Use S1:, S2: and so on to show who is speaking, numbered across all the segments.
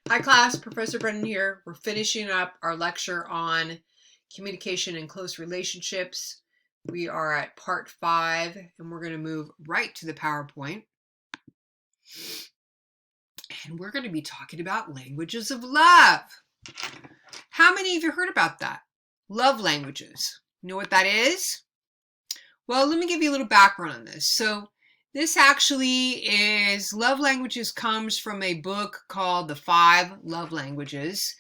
S1: Hi class, Professor Brennan here. We're finishing up our lecture on communication and close relationships. We are at part 5 and we're going to move right to the PowerPoint. And we're going to be talking about languages of love. How many of you heard about that? Love languages. You know what that is? Well, let me give you a little background on this. So this actually is, love languages comes from a book called The 5 Love Languages.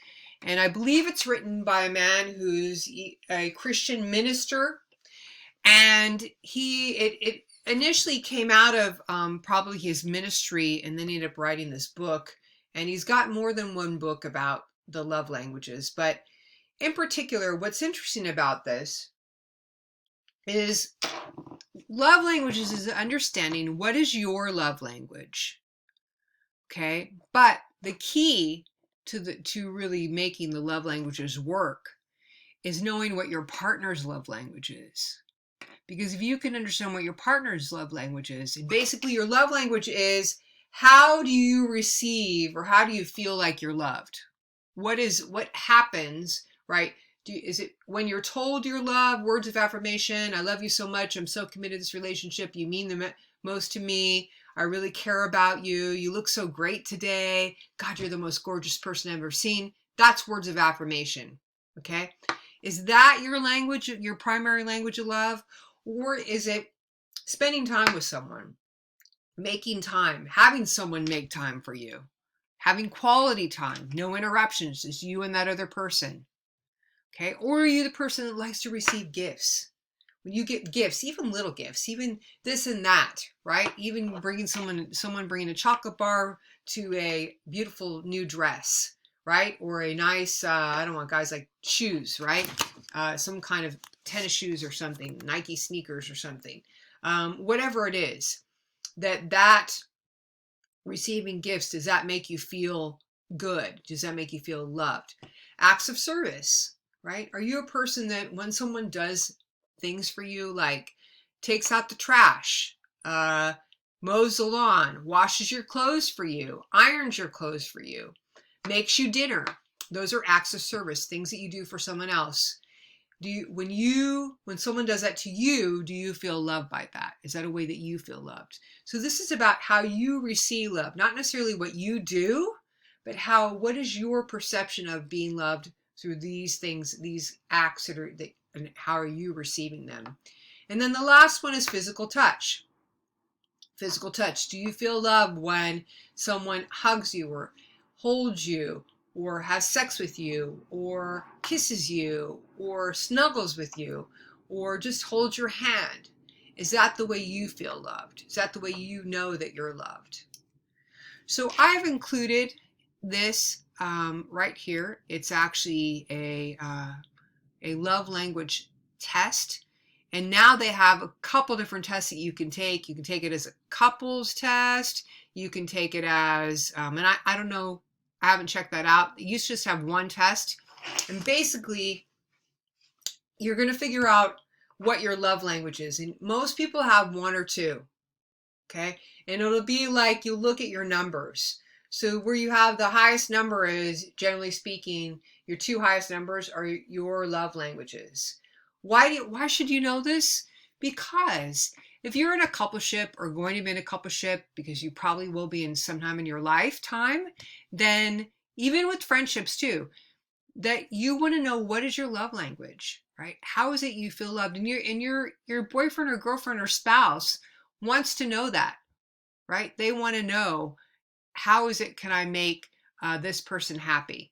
S1: And I believe it's written by a man who's a Christian minister. And it initially came out of probably his ministry, and then he ended up writing this book. And he's got more than one book about the love languages. But in particular, what's interesting about this is love languages is understanding what is your love language. Okay, but the key to really making the love languages work is knowing what your partner's love language is. Because if you can understand what your partner's love language is, and basically your love language is how do you receive or how do you feel like you're loved? What happens, right? Is it when you're told you're loved, words of affirmation, I love you so much, I'm so committed to this relationship, you mean the most to me, I really care about you, you look so great today, God, you're the most gorgeous person I've ever seen. That's words of affirmation, okay? Is that your language, your primary language of love? Or is it spending time with someone, making time, having someone make time for you, having quality time, no interruptions, just you and that other person? Okay, or are you the person that likes to receive gifts? When you get gifts, even little gifts, even this and that, right? Even bringing someone bringing a chocolate bar to a beautiful new dress, right? Or a nice, I don't want guys like shoes, right? Some kind of tennis shoes or something, Nike sneakers or something. Whatever it is, that receiving gifts, does that make you feel good? Does that make you feel loved? Acts of service. Right? Are you a person that when someone does things for you, like takes out the trash, mows the lawn, washes your clothes for you, irons your clothes for you, makes you dinner? Those are acts of service, things that you do for someone else. When someone does that to you, do you feel loved by that? Is that a way that you feel loved? So this is about how you receive love, not necessarily what you do, but what is your perception of being loved through these things, these acts and how are you receiving them? And then the last one is physical touch. Physical touch. Do you feel love when someone hugs you or holds you or has sex with you or kisses you or snuggles with you or just holds your hand? Is that the way you feel loved? Is that the way you know that you're loved? So I've included this right here. It's actually a love language test. And now they have a couple different tests that you can take. You can take it as a couples test. You can take it as, and I don't know, I haven't checked that out. You used to just have one test. And basically, you're going to figure out what your love language is. And most people have one or two. Okay. And it'll be like you look at your numbers. So where you have the highest number is, generally speaking, your two highest numbers are your love languages. Why should you know this? Because if you're in a coupleship or going to be in a coupleship, because you probably will be in sometime in your lifetime, then even with friendships too, that you want to know what is your love language, right? How is it you feel loved? And your boyfriend or girlfriend or spouse wants to know that, right? They want to know, how is it can I make this person happy?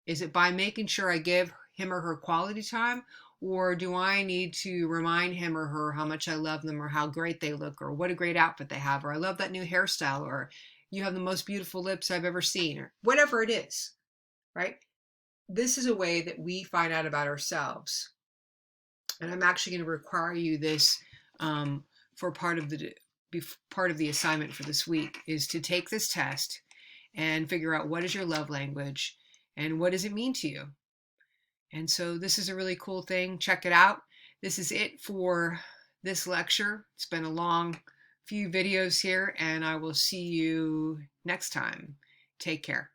S1: Is it by making sure I give him or her quality time? Or do I need to remind him or her how much I love them or how great they look or what a great outfit they have or I love that new hairstyle or you have the most beautiful lips I've ever seen or whatever it is, right? This is a way that we find out about ourselves. And I'm actually going to require you this for part of the assignment for this week is to take this test and figure out what is your love language and what does it mean to you. And so this is a really cool thing. Check it out. This is it for this lecture. It's been a long few videos here, and I will see you next time. Take care.